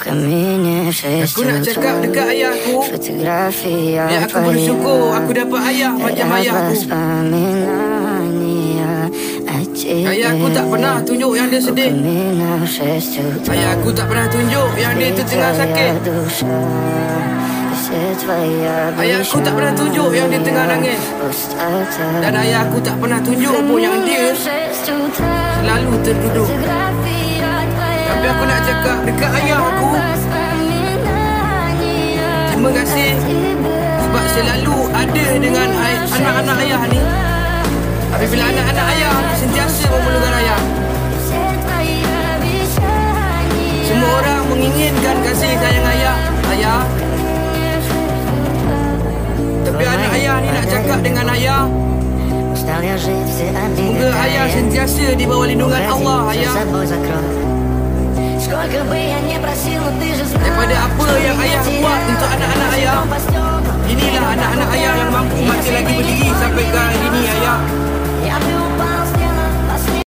Aku nak cakap dekat ayah aku, ya aku bersyukur aku dapat ayah macam ayah aku. Ayah aku tak pernah tunjuk yang dia sedih. Ayah aku tak pernah tunjuk yang dia tu tengah sakit. Ayah aku tak pernah tunjuk yang dia tengah nangis. Dan ayah aku tak pernah tunjuk pun yang dia selalu terduduk. Tapi aku nak cakap dekat ayah aku, terima kasih sebab selalu ada dengan anak-anak ayah ni. Tapi bila anak-anak ayah sentiasa memerlukan ayah. Semua orang menginginkan kasih sayang ayah. Tapi anak ayah ni nak cakap dengan ayah, semoga ayah sentiasa di bawah lindungan Allah, ayah. Daripada apa yang